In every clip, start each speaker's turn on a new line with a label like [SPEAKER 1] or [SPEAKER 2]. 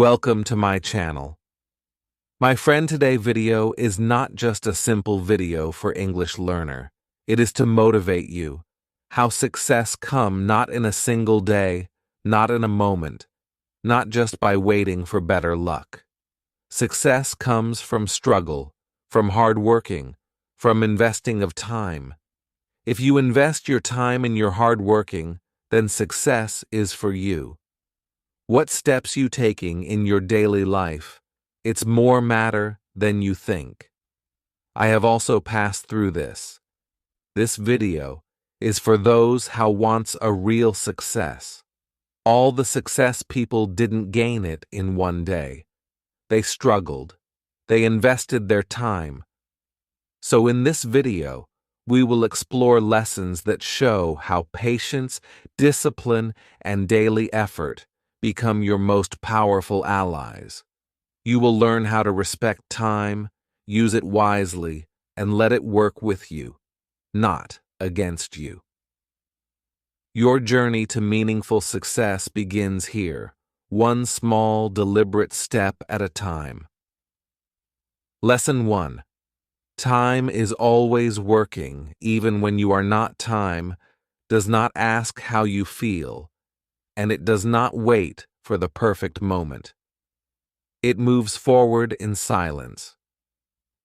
[SPEAKER 1] Welcome to my channel. My friend, today video is not just a simple video for English learner. It is to motivate you. How success come not in a single day, not in a moment, not just by waiting for better luck. Success comes from struggle, from hard working, from investing of time. If you invest your time in your hard working, then success is for you. What steps you taking in your daily life, it's more matter than you think. I have also passed through this. This video is for those how wants a real success. All the success people didn't gain it in one day. They struggled. They invested their time. So in this video, we will explore lessons that show how patience, discipline, and daily effort become your most powerful allies. You will learn how to respect time, use it wisely, and let it work with you, not against you. Your journey to meaningful success begins here, one small, deliberate step at a time. Lesson 1. Time is always working, even when you are not. Time does not ask how you feel, and it does not wait for the perfect moment. It moves forward in silence.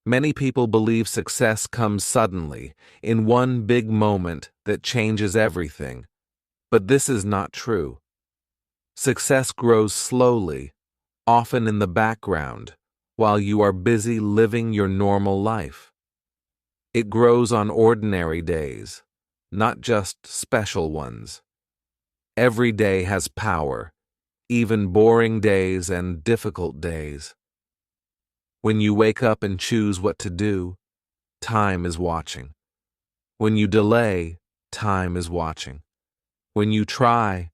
[SPEAKER 1] Many people believe success comes suddenly, in one big moment that changes everything. But this is not true. Success grows slowly, often in the background, while you are busy living your normal life. It grows on ordinary days, not just special ones. Every day has power, even boring days and difficult days. When you wake up and choose what to do, time is watching. When you delay, time is watching. When you try,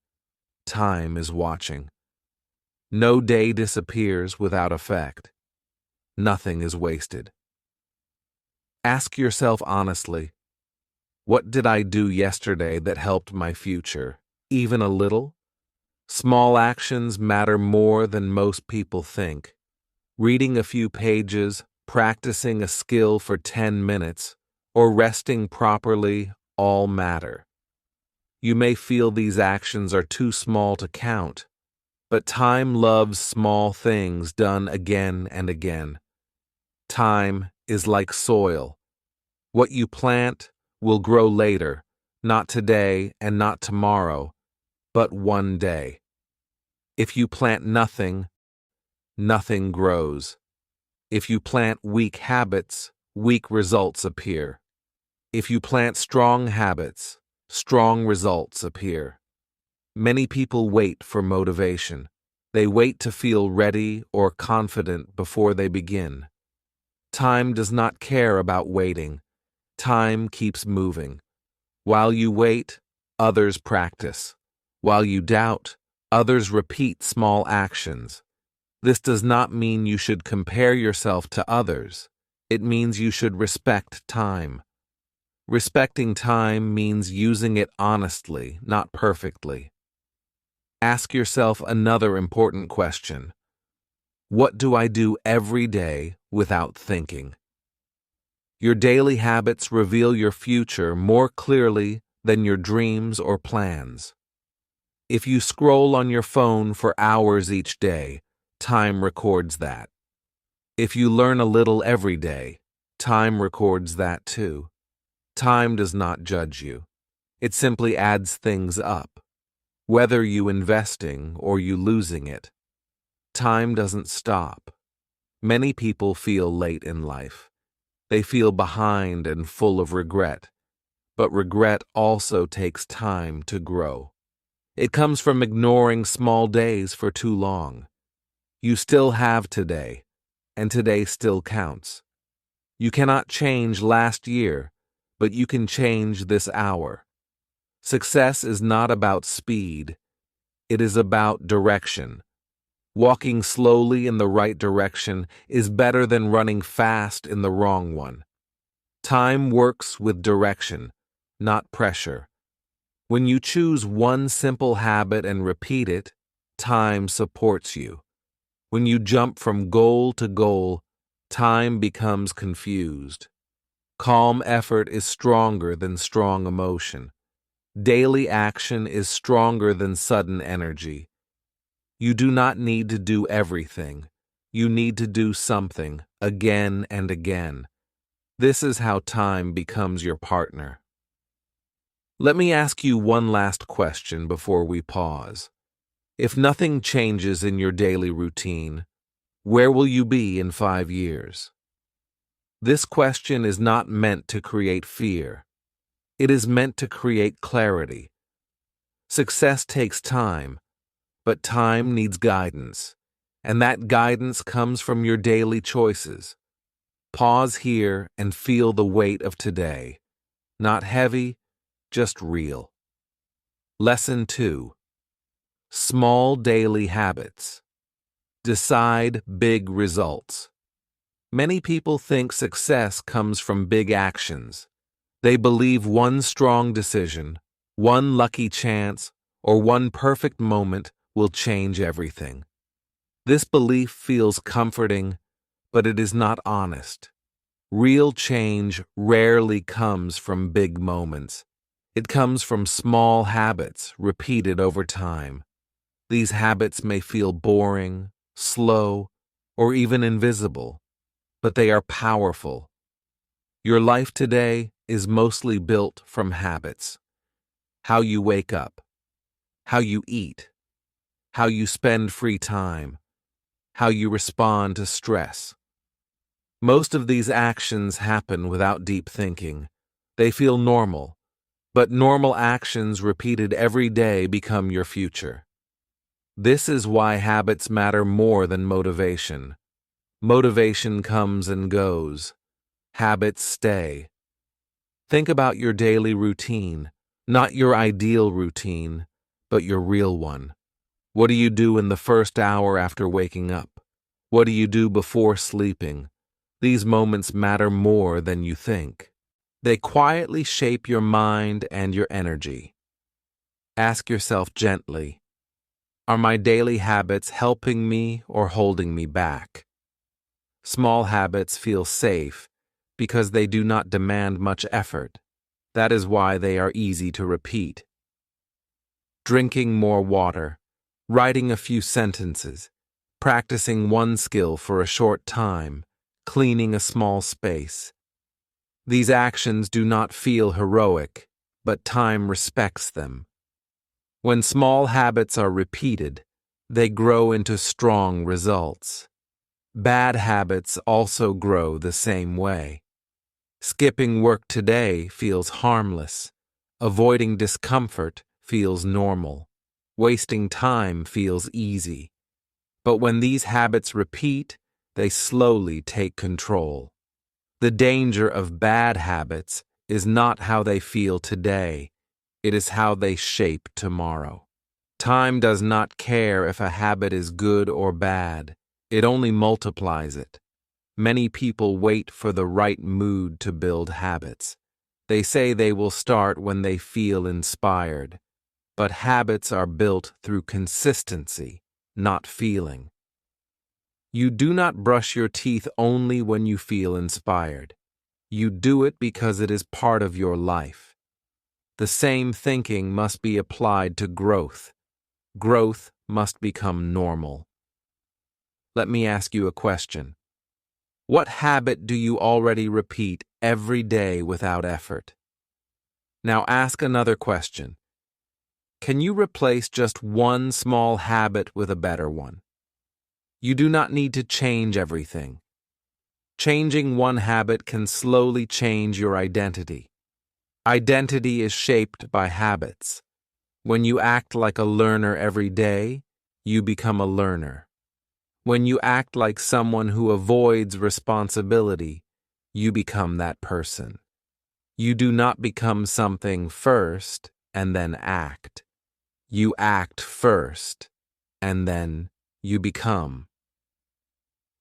[SPEAKER 1] time is watching. No day disappears without effect. Nothing is wasted. Ask yourself honestly, what did I do yesterday that helped my future? Even a little? Small actions matter more than most people think. Reading a few pages, practicing a skill for 10 minutes, or resting properly all matter. You may feel these actions are too small to count, but time loves small things done again and again. Time is like soil. What you plant will grow later, not today and not tomorrow, but one day. If you plant nothing, nothing grows. If you plant weak habits, weak results appear. If you plant strong habits, strong results appear. Many people wait for motivation. They wait to feel ready or confident before they begin. Time does not care about waiting. Time keeps moving. While you wait, others practice. While you doubt, others repeat small actions. This does not mean you should compare yourself to others. It means you should respect time. Respecting time means using it honestly, not perfectly. Ask yourself another important question. What do I do every day without thinking? Your daily habits reveal your future more clearly than your dreams or plans. If you scroll on your phone for hours each day, time records that. If you learn a little every day, time records that too. Time does not judge you. It simply adds things up. Whether you investing or you losing it, time doesn't stop. Many people feel late in life. They feel behind and full of regret. But regret also takes time to grow. It comes from ignoring small days for too long. You still have today, and today still counts. You cannot change last year, but you can change this hour. Success is not about speed. It is about direction. Walking slowly in the right direction is better than running fast in the wrong one. Time works with direction, not pressure. When you choose one simple habit and repeat it, time supports you. When you jump from goal to goal, time becomes confused. Calm effort is stronger than strong emotion. Daily action is stronger than sudden energy. You do not need to do everything. You need to do something again and again. This is how time becomes your partner. Let me ask you one last question before we pause. If nothing changes in your daily routine, where will you be in 5 years? This question is not meant to create fear. It is meant to create clarity. Success takes time, but time needs guidance, and that guidance comes from your daily choices. Pause here and feel the weight of today. Not heavy, just real. Lesson 2. Small daily habits. Decide big results. Many people think success comes from big actions. They believe one strong decision, one lucky chance, or one perfect moment will change everything. This belief feels comforting, but it is not honest. Real change rarely comes from big moments. It comes from small habits repeated over time. These habits may feel boring, slow, or even invisible, but they are powerful. Your life today is mostly built from habits. How you wake up, how you eat, how you spend free time, how you respond to stress. Most of these actions happen without deep thinking. They feel normal, but normal actions repeated every day become your future. This is why habits matter more than motivation. Motivation comes and goes. Habits stay. Think about your daily routine, not your ideal routine, but your real one. What do you do in the first hour after waking up? What do you do before sleeping? These moments matter more than you think. They quietly shape your mind and your energy. Ask yourself gently, are my daily habits helping me or holding me back? Small habits feel safe because they do not demand much effort. That is why they are easy to repeat. Drinking more water, writing a few sentences, practicing one skill for a short time, cleaning a small space. These actions do not feel heroic, but time respects them. When small habits are repeated, they grow into strong results. Bad habits also grow the same way. Skipping work today feels harmless. Avoiding discomfort feels normal. Wasting time feels easy. But when these habits repeat, they slowly take control. The danger of bad habits is not how they feel today. It is how they shape tomorrow. Time does not care if a habit is good or bad. It only multiplies it. Many people wait for the right mood to build habits. They say they will start when they feel inspired. But habits are built through consistency, not feeling. You do not brush your teeth only when you feel inspired. You do it because it is part of your life. The same thinking must be applied to growth. Growth must become normal. Let me ask you a question. What habit do you already repeat every day without effort? Now ask another question. Can you replace just one small habit with a better one? You do not need to change everything. Changing one habit can slowly change your identity. Identity is shaped by habits. When you act like a learner every day, you become a learner. When you act like someone who avoids responsibility, you become that person. You do not become something first and then act. You act first and then you become.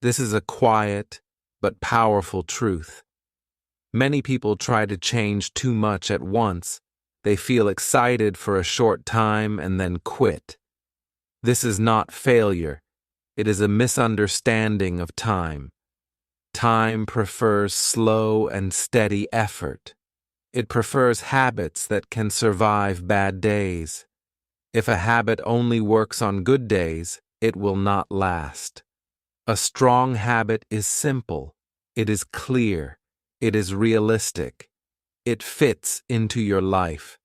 [SPEAKER 1] This is a quiet but powerful truth. Many people try to change too much at once. They feel excited for a short time and then quit. This is not failure. It is a misunderstanding of time. Time prefers slow and steady effort. It prefers habits that can survive bad days. If a habit only works on good days, it will not last. A strong habit is simple. It is clear. It is realistic. It fits into your life.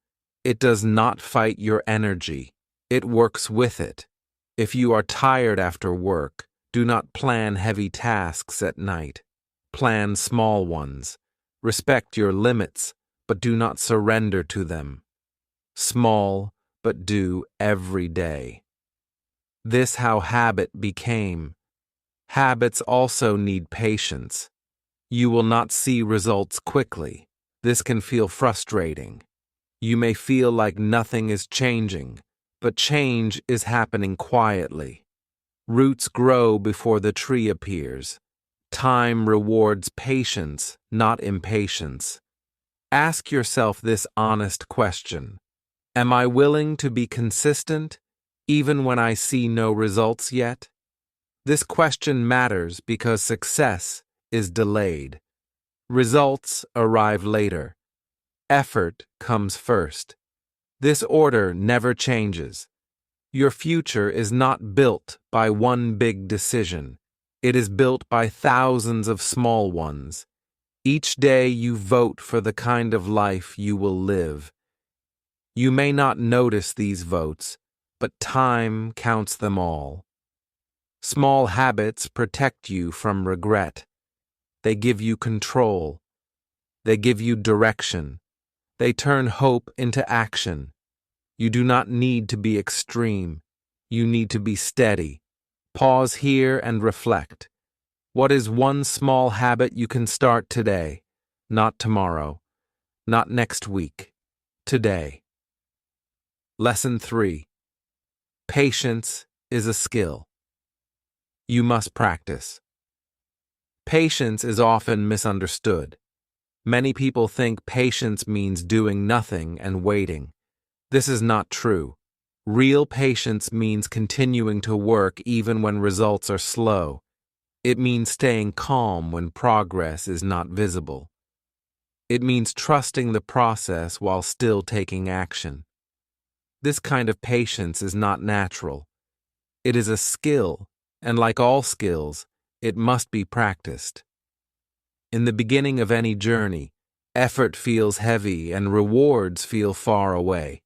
[SPEAKER 1] It does not fight your energy. It works with it. If you are tired after work, do not plan heavy tasks at night. Plan small ones. Respect your limits, but do not surrender to them. Small, but do every day. This how habit became. Habits also need patience. You will not see results quickly. This can feel frustrating. You may feel like nothing is changing, but change is happening quietly. Roots grow before the tree appears. Time rewards patience, not impatience. Ask yourself this honest question. Am I willing to be consistent, even when I see no results yet? This question matters because success is delayed. Results arrive later. Effort comes first. This order never changes. Your future is not built by one big decision. It is built by thousands of small ones. Each day you vote for the kind of life you will live. You may not notice these votes, but time counts them all. Small habits protect you from regret. They give you control. They give you direction. They turn hope into action. You do not need to be extreme. You need to be steady. Pause here and reflect. What is one small habit you can start today? Not tomorrow. Not next week. Today. Lesson 3. Patience is a skill. You must practice. Patience is often misunderstood. Many people think patience means doing nothing and waiting. This is not true. Real patience means continuing to work even when results are slow. It means staying calm when progress is not visible. It means trusting the process while still taking action. This kind of patience is not natural. It is a skill, and like all skills, it must be practiced. In the beginning of any journey, effort feels heavy and rewards feel far away.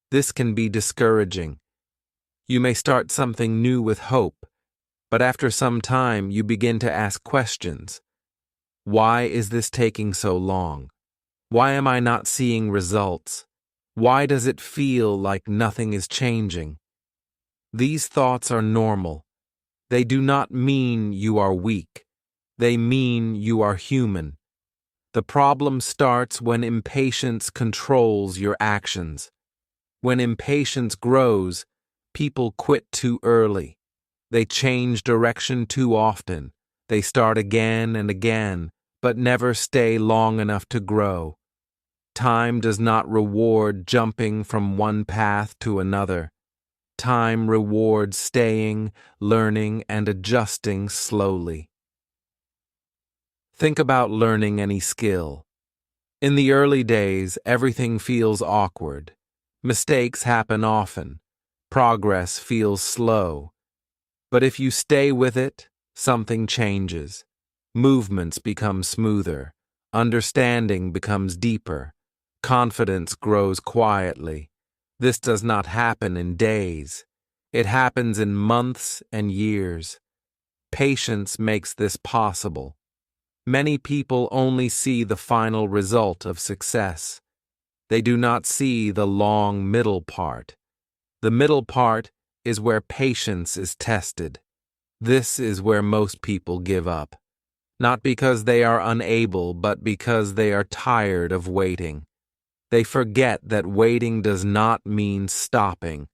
[SPEAKER 1] This can be discouraging. You may start something new with hope, but after some time you begin to ask questions. Why is this taking so long? Why am I not seeing results? Why does it feel like nothing is changing? These thoughts are normal. They do not mean you are weak. They mean you are human. The problem starts when impatience controls your actions. When impatience grows, people quit too early. They change direction too often. They start again and again, but never stay long enough to grow. Time does not reward jumping from one path to another. Time rewards staying, learning, and adjusting slowly. Think about learning any skill. In the early days, everything feels awkward. Mistakes happen often. Progress feels slow. But if you stay with it, something changes. Movements become smoother. Understanding becomes deeper. Confidence grows quietly. This does not happen in days. It happens in months and years. Patience makes this possible. Many people only see the final result of success. They do not see the long middle part. The middle part is where patience is tested. This is where most people give up. Not because they are unable, but because they are tired of waiting. They forget that waiting does not mean stopping.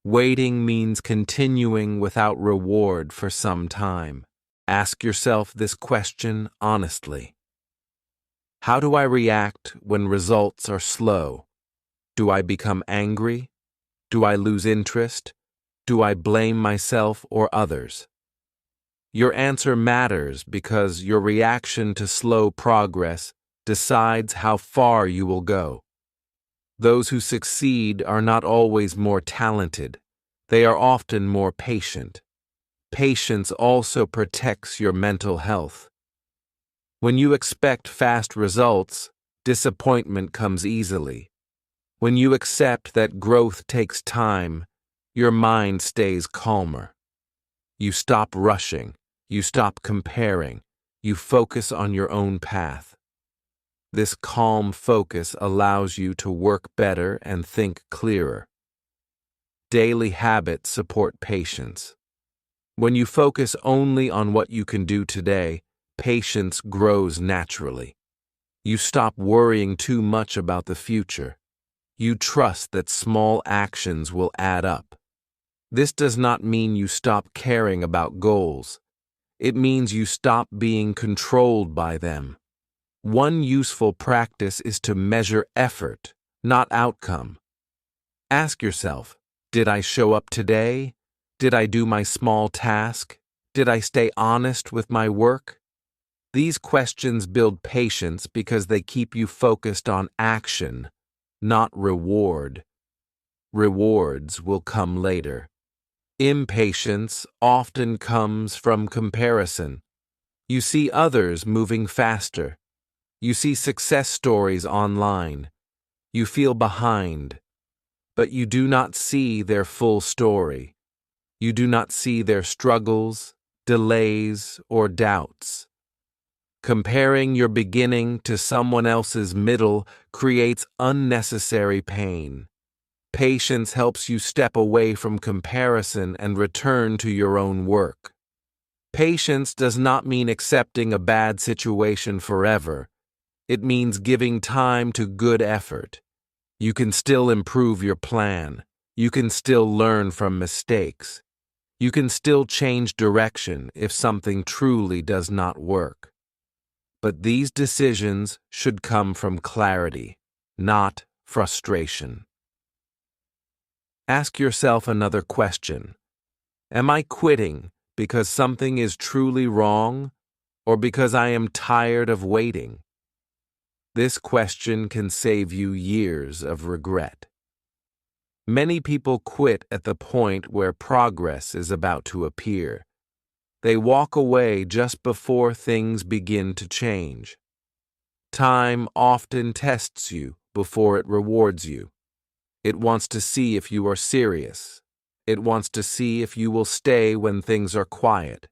[SPEAKER 1] Waiting means continuing without reward for some time. Ask yourself this question honestly. How do I react when results are slow? Do I become angry? Do I lose interest? Do I blame myself or others? Your answer matters because your reaction to slow progress decides how far you will go. Those who succeed are not always more talented. They are often more patient. Patience also protects your mental health. When you expect fast results, disappointment comes easily. When you accept that growth takes time, your mind stays calmer. You stop rushing. You stop comparing. You focus on your own path. This calm focus allows you to work better and think clearer. Daily habits support patience. When you focus only on what you can do today, patience grows naturally. You stop worrying too much about the future. You trust that small actions will add up. This does not mean you stop caring about goals. It means you stop being controlled by them. One useful practice is to measure effort, not outcome. Ask yourself, did I show up today? Did I do my small task? Did I stay honest with my work? These questions build patience because they keep you focused on action, not reward. Rewards will come later. Impatience often comes from comparison. You see others moving faster. You see success stories online. You feel behind, but you do not see their full story. You do not see their struggles, delays, or doubts. Comparing your beginning to someone else's middle creates unnecessary pain. Patience helps you step away from comparison and return to your own work. Patience does not mean accepting a bad situation forever. It means giving time to good effort. You can still improve your plan. You can still learn from mistakes. You can still change direction if something truly does not work. But these decisions should come from clarity, not frustration. Ask yourself another question. Am I quitting because something is truly wrong, or because I am tired of waiting? This question can save you years of regret. Many people quit at the point where progress is about to appear. They walk away just before things begin to change. Time often tests you before it rewards you. It wants to see if you are serious. It wants to see if you will stay when things are quiet.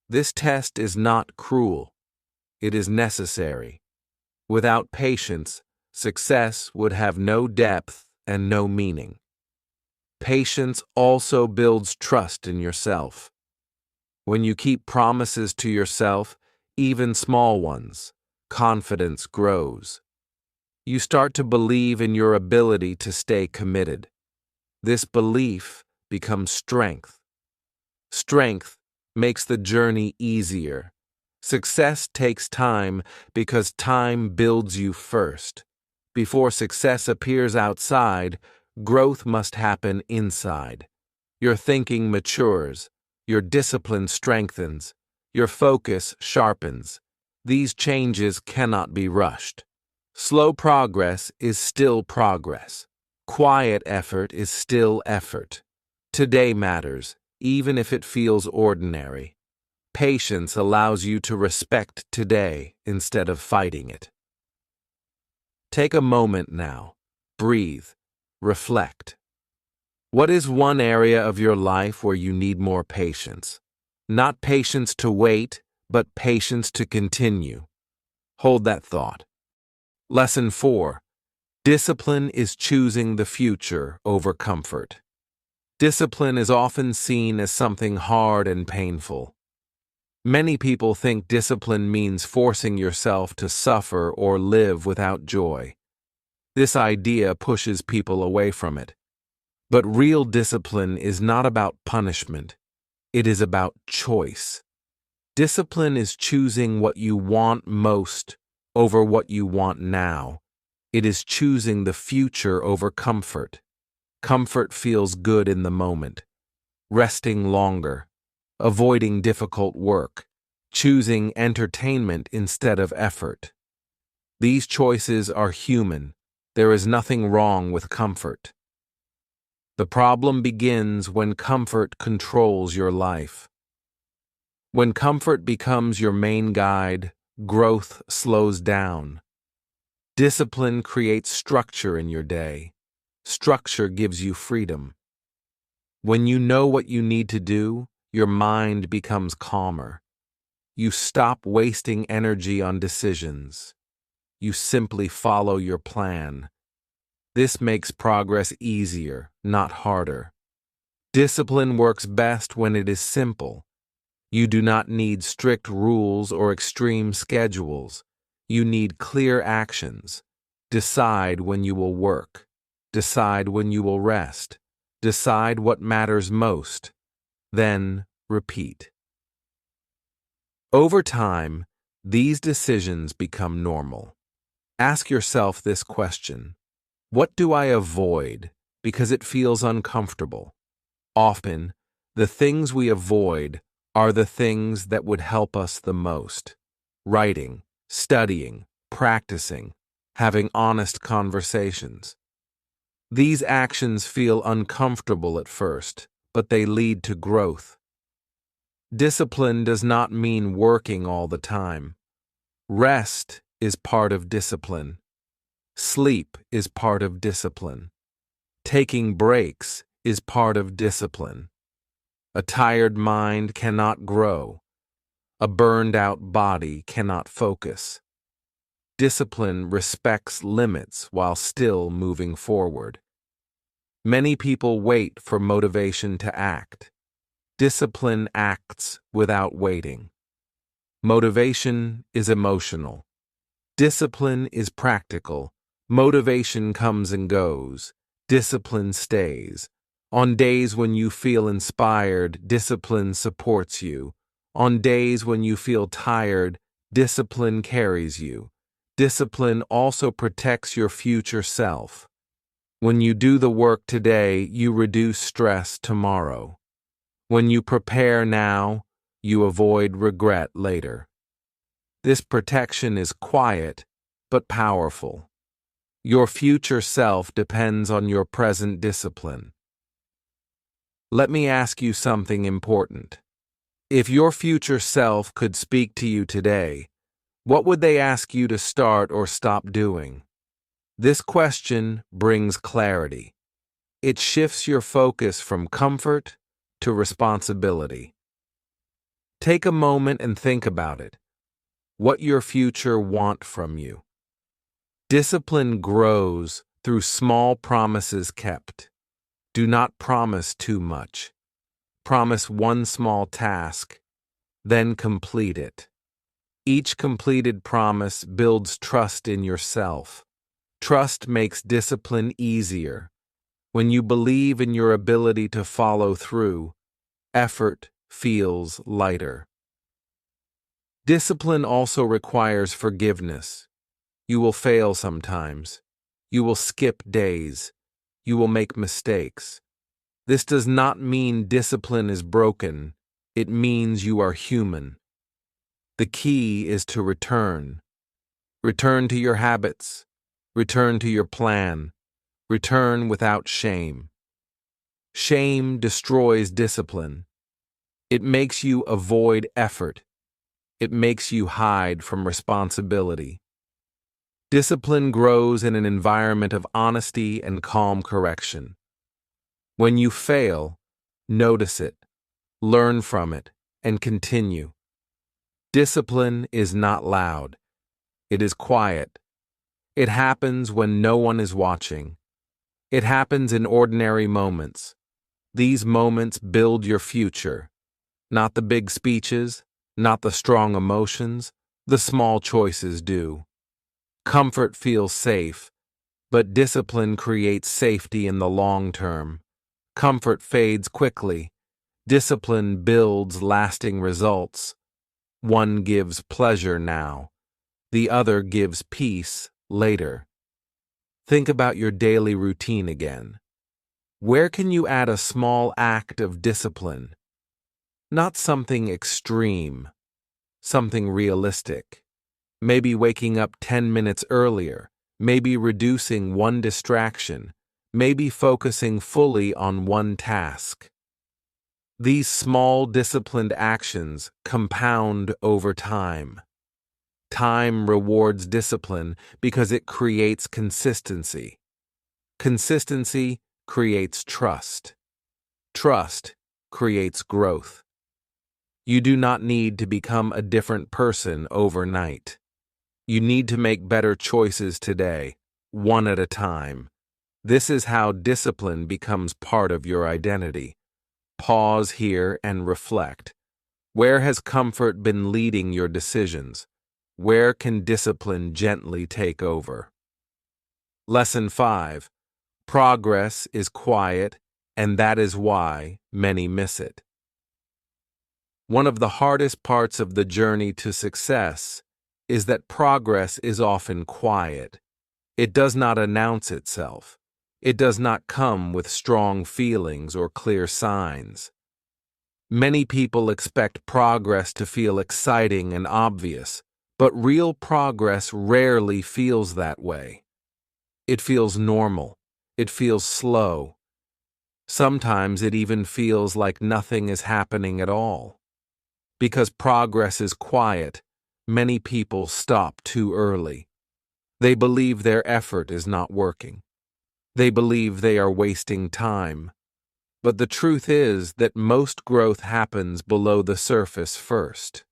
[SPEAKER 1] This test is not cruel. It is necessary. Without patience, success would have no depth and no meaning. Patience also builds trust in yourself. When you keep promises to yourself, even small ones, confidence grows. You start to believe in your ability to stay committed. This belief becomes strength. Strength makes the journey easier. Success takes time because time builds you first. Before success appears outside, growth must happen inside. Your thinking matures. Your discipline strengthens. Your focus sharpens. These changes cannot be rushed. Slow progress is still progress. Quiet effort is still effort. Today matters, even if it feels ordinary. Patience allows you to respect today instead of fighting it. Take a moment now. Breathe. Reflect. What is one area of your life where you need more patience? Not patience to wait, but patience to continue. Hold that thought. Lesson 4. Discipline is choosing the future over comfort. Discipline is often seen as something hard and painful. Many people think discipline means forcing yourself to suffer or live without joy. This idea pushes people away from it. But real discipline is not about punishment. It is about choice. Discipline is choosing what you want most over what you want now. It is choosing the future over comfort. Comfort feels good in the moment, resting longer, avoiding difficult work, choosing entertainment instead of effort. These choices are human. There is nothing wrong with comfort. The problem begins when comfort controls your life. When comfort becomes your main guide, growth slows down. Discipline creates structure in your day. Structure gives you freedom. When you know what you need to do, your mind becomes calmer. You stop wasting energy on decisions. You simply follow your plan. This makes progress easier, not harder. Discipline works best when it is simple. You do not need strict rules or extreme schedules. You need clear actions. Decide when you will work. Decide when you will rest. Decide what matters most. Then repeat. Over time, these decisions become normal. Ask yourself this question: what do I avoid because it feels uncomfortable? Often, the things we avoid are the things that would help us the most. Writing, studying, practicing, having honest conversations. These actions feel uncomfortable at first, but they lead to growth. Discipline does not mean working all the time. Rest is part of discipline. Sleep is part of discipline. Taking breaks is part of discipline. A tired mind cannot grow. A burned-out body cannot focus. Discipline respects limits while still moving forward. Many people wait for motivation to act. Discipline acts without waiting. Motivation is emotional. Discipline is practical. Motivation comes and goes. Discipline stays. On days when you feel inspired, discipline supports you. On days when you feel tired, discipline carries you. Discipline also protects your future self. When you do the work today, you reduce stress tomorrow. When you prepare now, you avoid regret later. This protection is quiet, but powerful. Your future self depends on your present discipline. Let me ask you something important. If your future self could speak to you today, what would they ask you to start or stop doing? This question brings clarity. It shifts your focus from comfort to responsibility. Take a moment and think about it. What your future want from you. Discipline grows through small promises kept. Do not promise too much. Promise one small task, then complete it. Each completed promise builds trust in yourself. Trust makes discipline easier. When you believe in your ability to follow through, effort feels lighter. Discipline also requires forgiveness. You will fail sometimes. You will skip days. You will make mistakes. This does not mean discipline is broken. It means you are human. The key is to return. Return to your habits. Return to your plan. Return without shame. Shame destroys discipline. It makes you avoid effort. It makes you hide from responsibility. Discipline grows in an environment of honesty and calm correction. When you fail, notice it, learn from it, and continue. Discipline is not loud. It is quiet. It happens when no one is watching. It happens in ordinary moments. These moments build your future. Not the big speeches, not the strong emotions, the small choices do. Comfort feels safe, but discipline creates safety in the long term. Comfort fades quickly. Discipline builds lasting results. One gives pleasure now. The other gives peace later. Think about your daily routine again. Where can you add a small act of discipline? Not something extreme, something realistic. Maybe waking up 10 minutes earlier, maybe reducing one distraction, maybe focusing fully on one task. These small disciplined actions compound over time. Time rewards discipline because it creates consistency. Consistency creates trust. Trust creates growth. You do not need to become a different person overnight. You need to make better choices today, one at a time. This is how discipline becomes part of your identity. Pause here and reflect. Where has comfort been leading your decisions? Where can discipline gently take over? Lesson 5. Progress is quiet, and that is why many miss it. One of the hardest parts of the journey to success is that progress is often quiet. It does not announce itself. It does not come with strong feelings or clear signs. Many people expect progress to feel exciting and obvious, but real progress rarely feels that way. It feels normal. It feels slow. Sometimes it even feels like nothing is happening at all. Because progress is quiet, many people stop too early. They believe their effort is not working. They believe they are wasting time. But the truth is that most growth happens below the surface first.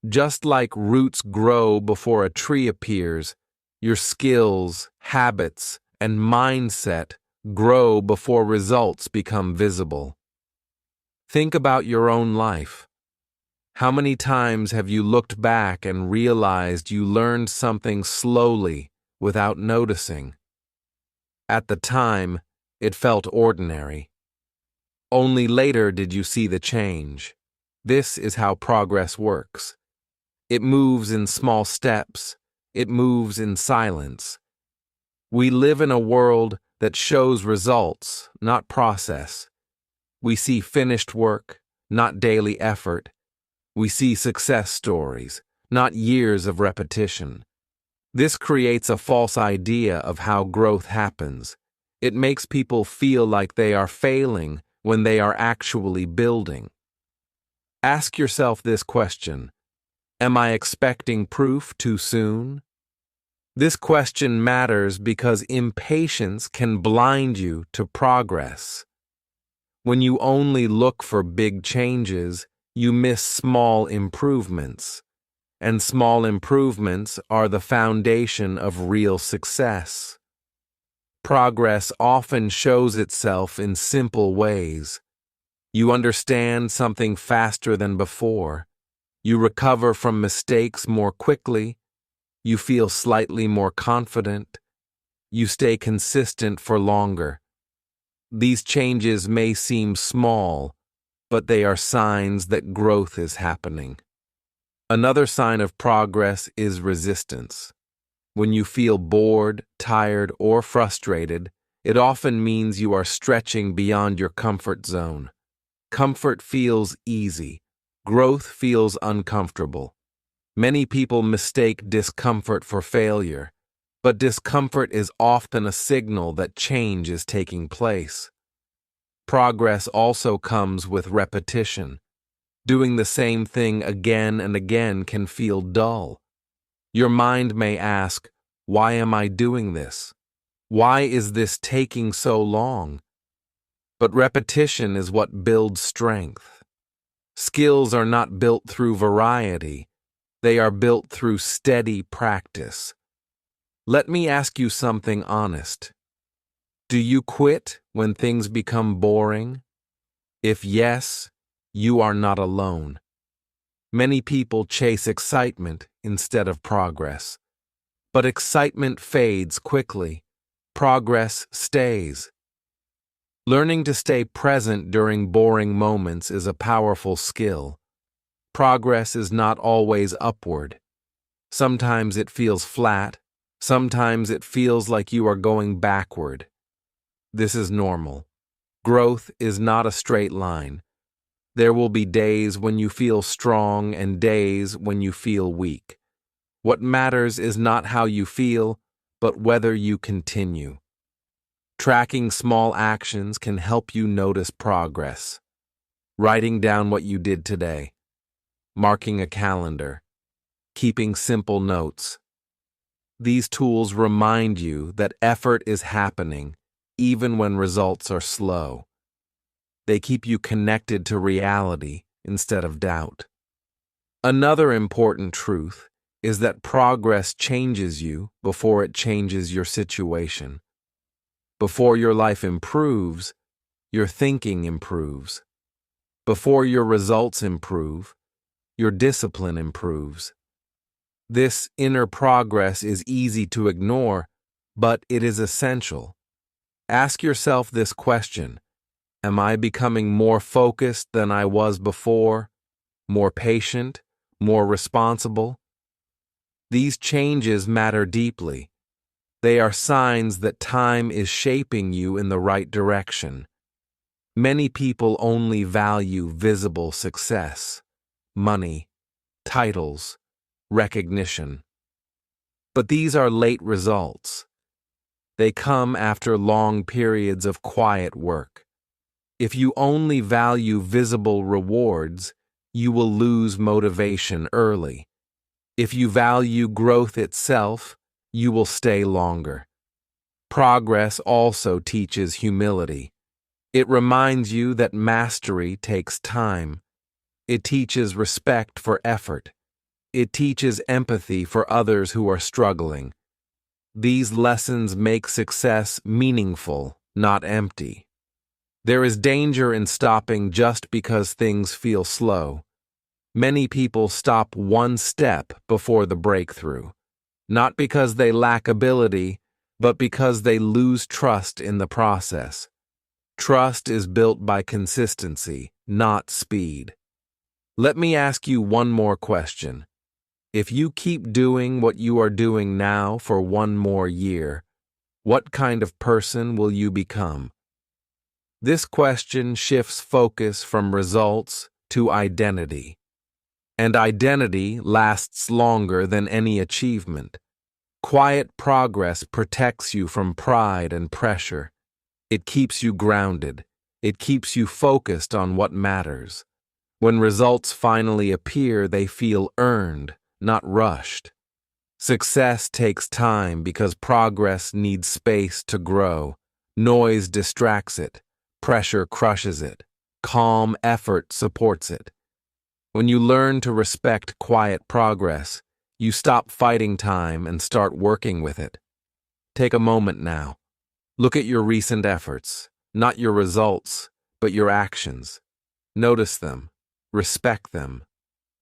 [SPEAKER 1] Just like roots grow before a tree appears, your skills, habits, and mindset grow before results become visible. Think about your own life. How many times have you looked back and realized you learned something slowly without noticing? At the time, it felt ordinary. Only later did you see the change. This is how progress works. It moves in small steps. It moves in silence. We live in a world that shows results, not process. We see finished work, not daily effort. We see success stories, not years of repetition. This creates a false idea of how growth happens. It makes people feel like they are failing when they are actually building. Ask yourself this question: am I expecting proof too soon? This question matters because impatience can blind you to progress. When you only look for big changes, you miss small improvements. And small improvements are the foundation of real success. Progress often shows itself in simple ways. You understand something faster than before. You recover from mistakes more quickly. You feel slightly more confident. You stay consistent for longer. These changes may seem small, but they are signs that growth is happening. Another sign of progress is resistance. When you feel bored, tired, or frustrated, it often means you are stretching beyond your comfort zone. Comfort feels easy. Growth feels uncomfortable. Many people mistake discomfort for failure, but discomfort is often a signal that change is taking place. Progress also comes with repetition. Doing the same thing again and again can feel dull. Your mind may ask, why am I doing this? Why is this taking so long? But repetition is what builds strength. Skills are not built through variety. They are built through steady practice. Let me ask you something honest. Do you quit when things become boring? If yes, you are not alone. Many people chase excitement instead of progress. But excitement fades quickly. Progress stays. Learning to stay present during boring moments is a powerful skill. Progress is not always upward. Sometimes it feels flat. Sometimes it feels like you are going backward. This is normal. Growth is not a straight line. There will be days when you feel strong and days when you feel weak. What matters is not how you feel, but whether you continue. Tracking small actions can help you notice progress. Writing down what you did today. Marking a calendar. Keeping simple notes. These tools remind you that effort is happening, even when results are slow. They keep you connected to reality instead of doubt. Another important truth is that progress changes you before it changes your situation. Before your life improves, your thinking improves. Before your results improve, your discipline improves. This inner progress is easy to ignore, but it is essential. Ask yourself this question: am I becoming more focused than I was before? More patient? More responsible? These changes matter deeply. They are signs that time is shaping you in the right direction. Many people only value visible success, money, titles, recognition. But these are late results. They come after long periods of quiet work. If you only value visible rewards, you will lose motivation early. If you value growth itself, you will stay longer. Progress also teaches humility. It reminds you that mastery takes time. It teaches respect for effort. It teaches empathy for others who are struggling. These lessons make success meaningful, not empty. There is danger in stopping just because things feel slow. Many people stop one step before the breakthrough, not because they lack ability, but because they lose trust in the process. Trust is built by consistency, not speed. Let me ask you one more question. If you keep doing what you are doing now for one more year, what kind of person will you become? This question shifts focus from results to identity. And identity lasts longer than any achievement. Quiet progress protects you from pride and pressure. It keeps you grounded. It keeps you focused on what matters. When results finally appear, they feel earned, not rushed. Success takes time because progress needs space to grow. Noise distracts it. Pressure crushes it. Calm effort supports it. When you learn to respect quiet progress, you stop fighting time and start working with it. Take a moment now. Look at your recent efforts, not your results, but your actions. Notice them. Respect them.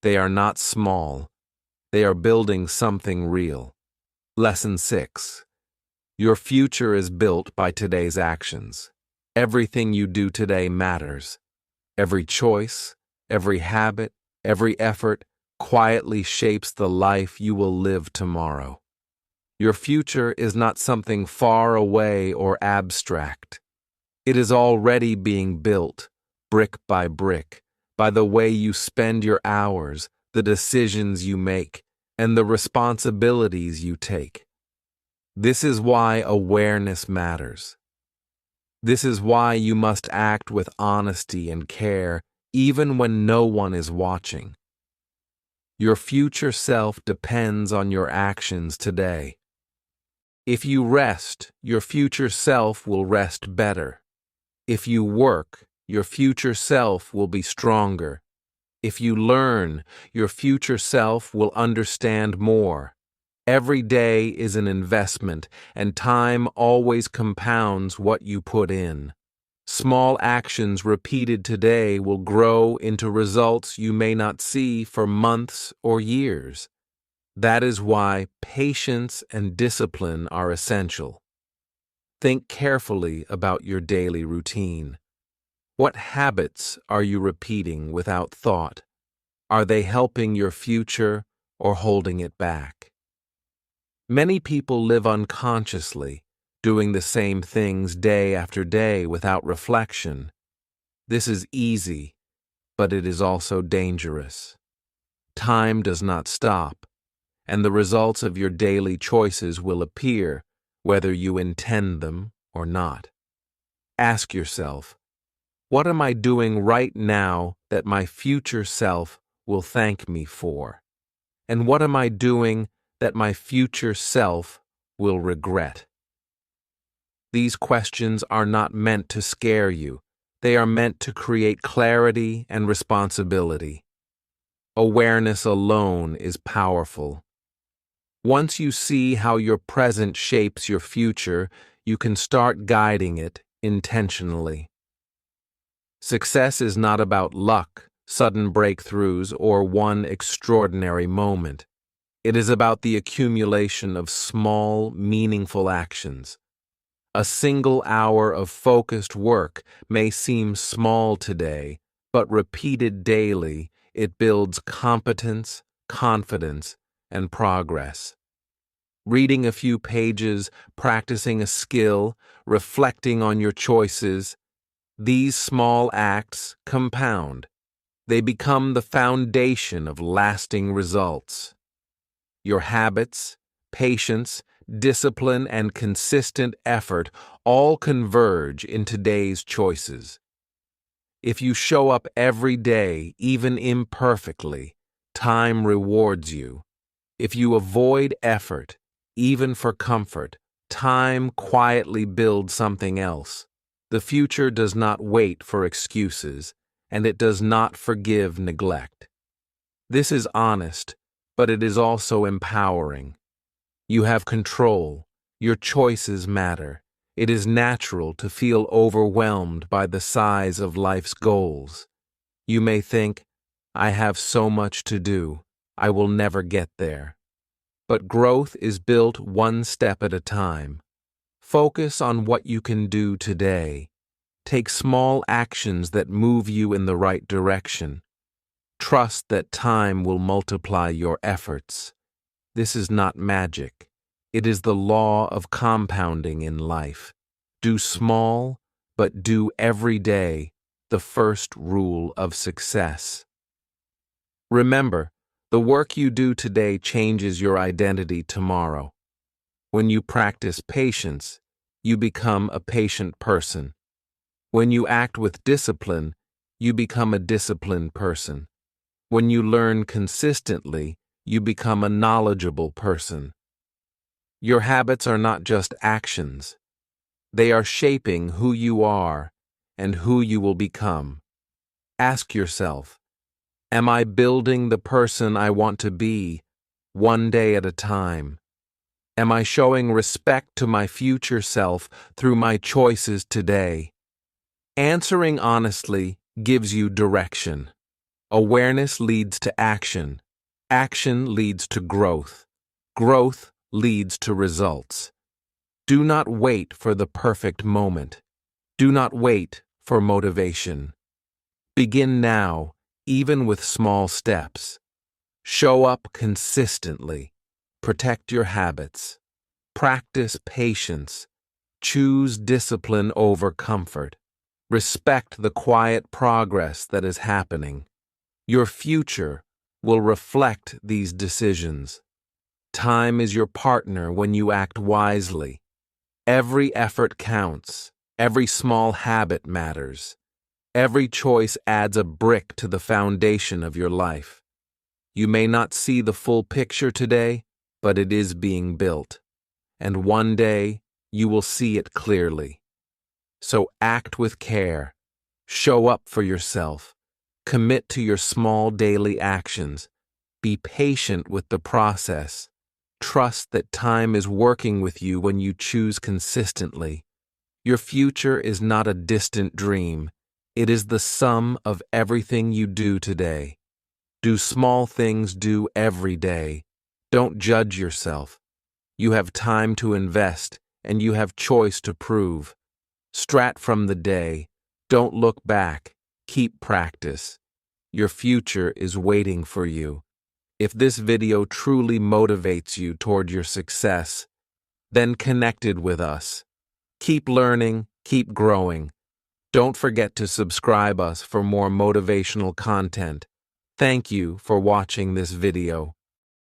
[SPEAKER 1] They are not small. They are building something real. Lesson 6. Your future is built by today's actions. Everything you do today matters. Every choice, every habit, every effort quietly shapes the life you will live tomorrow. Your future is not something far away or abstract. It is already being built, brick by brick, by the way you spend your hours, the decisions you make, and the responsibilities you take. This is why awareness matters. This is why you must act with honesty and care, even when no one is watching. Your future self depends on your actions today. If you rest, your future self will rest better. If you work, your future self will be stronger. If you learn, your future self will understand more. Every day is an investment, and time always compounds what you put in. Small actions repeated today will grow into results you may not see for months or years. That is why patience and discipline are essential. Think carefully about your daily routine. What habits are you repeating without thought? Are they helping your future or holding it back? Many people live unconsciously, doing the same things day after day without reflection. This is easy, but it is also dangerous. Time does not stop, and the results of your daily choices will appear, whether you intend them or not. Ask yourself, what am I doing right now that my future self will thank me for? And what am I doing that my future self will regret? These questions are not meant to scare you. They are meant to create clarity and responsibility. Awareness alone is powerful. Once you see how your present shapes your future, you can start guiding it intentionally. Success is not about luck, sudden breakthroughs, or one extraordinary moment. It is about the accumulation of small, meaningful actions. A single hour of focused work may seem small today, but repeated daily, it builds competence, confidence, and progress. Reading a few pages, practicing a skill, reflecting on your choices, these small acts compound. They become the foundation of lasting results. Your habits, patience, discipline, and consistent effort all converge in today's choices. If you show up every day, even imperfectly, time rewards you. If you avoid effort, even for comfort, time quietly builds something else. The future does not wait for excuses, and it does not forgive neglect. This is honest, but it is also empowering. You have control. Your choices matter. It is natural to feel overwhelmed by the size of life's goals. You may think, I have so much to do, I will never get there. But growth is built one step at a time. Focus on what you can do today. Take small actions that move you in the right direction. Trust that time will multiply your efforts. This is not magic. It is the law of compounding in life. Do small, but do every day, the first rule of success. Remember, the work you do today changes your identity tomorrow. When you practice patience, you become a patient person. When you act with discipline, you become a disciplined person. When you learn consistently, you become a knowledgeable person. Your habits are not just actions. They are shaping who you are and who you will become. Ask yourself, am I building the person I want to be, one day at a time? Am I showing respect to my future self through my choices today? Answering honestly gives you direction. Awareness leads to action. Action leads to growth. Growth leads to results. Do not wait for the perfect moment. Do not wait for motivation. Begin now, even with small steps. Show up consistently. Protect your habits. Practice patience. Choose discipline over comfort. Respect the quiet progress that is happening. Your future will reflect these decisions. Time is your partner when you act wisely. Every effort counts. Every small habit matters. Every choice adds a brick to the foundation of your life. You may not see the full picture today, but it is being built. And one day, you will see it clearly. So act with care. Show up for yourself. Commit to your small daily actions. Be patient with the process. Trust that time is working with you when you choose consistently. Your future is not a distant dream. It is the sum of everything you do today. Do small things, do every day. Don't judge yourself. You have time to invest, and you have choice to prove. Start from the day. Don't look back. Keep practice. Your future is waiting for you. If this video truly motivates you toward your success, then connect with us. Keep learning, keep growing. Don't forget to subscribe us for more motivational content. Thank you for watching this video.